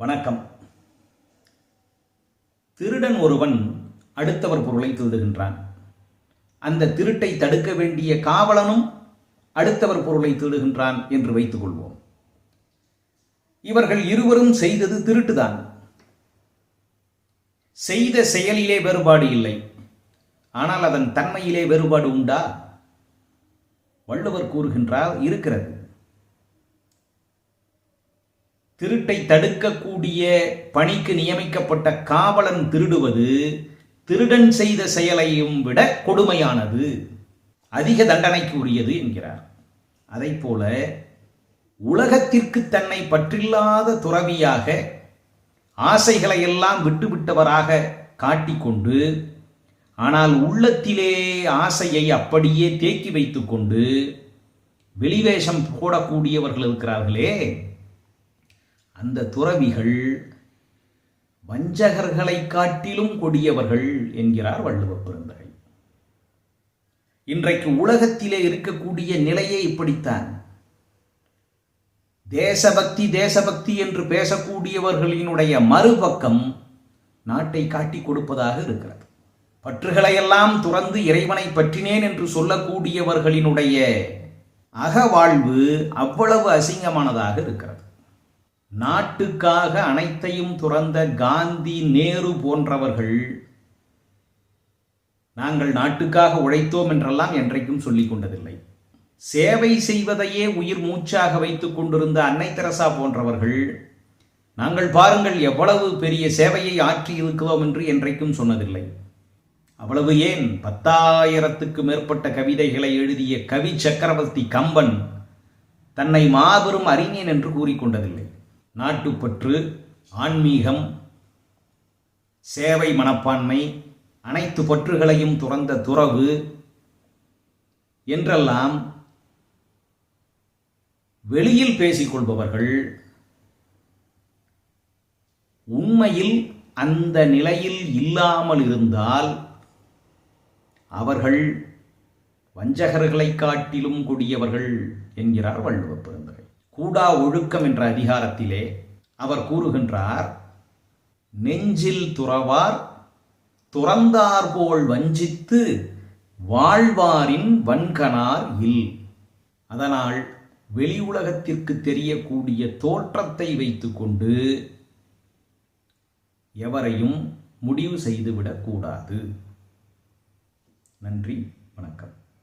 வணக்கம். திருடன் ஒருவன் அடுத்தவர் பொருளை திருடுகின்றான். அந்த திருட்டை தடுக்க வேண்டிய காவலனும் அடுத்தவர் பொருளை திருடுகின்றான் என்று வைத்துக் கொள்வோம். இவர்கள் இருவரும் செய்தது திருட்டுதான். செய்த செயலிலே வேறுபாடு இல்லை. ஆனால் அதன் தன்மையிலே வேறுபாடு உண்டா? வள்ளுவர் கூறுகின்றார், இருக்கிறது. திருட்டை தடுக்கக்கூடிய பணிக்கு நியமிக்கப்பட்ட காவலன் திருடுவது திருடன் செய்த செயலையும் விட கொடுமையானது, அதிக தண்டனைக்கு உரியது என்கிறார். அதைப்போல உலகத்திற்கு தன்னை பற்றில்லாத துறவியாக ஆசைகளை எல்லாம் விட்டுவிட்டவராக காட்டிக்கொண்டு, ஆனால் உள்ளத்திலே ஆசையை அப்படியே தேக்கி வைத்துக்கொண்டு வெளிவேஷம் போடக்கூடியவர்கள் இருக்கிறார்களே, அந்த துறவிகள் வஞ்சகர்களை காட்டிலும் கொடியவர்கள் என்கிறார் வள்ளுவ பெருந்தகை. இன்றைக்கு உலகத்திலே இருக்கக்கூடிய நிலையே இப்படித்தான். தேசபக்தி தேசபக்தி என்று பேசக்கூடியவர்களினுடைய மறுபக்கம் நாட்டை காட்டி கொடுப்பதாக இருக்கிறது. பற்றுகளையெல்லாம் துறந்து இறைவனை பற்றினேன் என்று சொல்லக்கூடியவர்களினுடைய அகவாழ்வு அவ்வளவு அசிங்கமானதாக இருக்கிறது. நாட்டுக்காக அனைத்தையும் துறந்த காந்தி, நேரு போன்றவர்கள் நாங்கள் நாட்டுக்காக உழைத்தோம் என்றெல்லாம் என்றைக்கும் சொல்லிக் கொண்டதில்லை. சேவை செய்வதையே உயிர் மூச்சாக வைத்துக் கொண்டிருந்த அன்னை தெரசா போன்றவர்கள் நாங்கள் பாருங்கள் எவ்வளவு பெரிய சேவையை ஆற்றி இருக்கிறோம் என்று என்றைக்கும் சொன்னதில்லை. அவ்வளவு ஏன், 10,000க்கு மேற்பட்ட கவிதைகளை எழுதிய கவி சக்கரவர்த்தி கம்பன் தன்னை மாபெரும் அறிஞன் என்று கூறிக்கொண்டதில்லை. நாட்டுப்பற்று, ஆன்மீகம், சேவை மனப்பான்மை, அனைத்து பற்றுகளையும் துறந்த துறவு என்றெல்லாம் வெளியில் பேசிக்கொள்பவர்கள் உண்மையில் அந்த நிலையில் இல்லாமல் இருந்தால் அவர்கள் வஞ்சகர்களை காட்டிலும் கொடியவர்கள் என்கிறார் வள்ளுவ பெருந்தகை. கூடா ஒழுக்கம் என்ற அதிகாரத்திலே அவர் கூறுகின்றார், நெஞ்சில் துறவார் துறந்தார்போல் வஞ்சித்து வாழ்வாரின் வன்கணார் இல். அதனால் வெளி உலகத்திற்கு தெரியக்கூடிய தோற்றத்தை வைத்துக்கொண்டு எவரையும் முடிவு செய்துவிடக்கூடாது. நன்றி, வணக்கம்.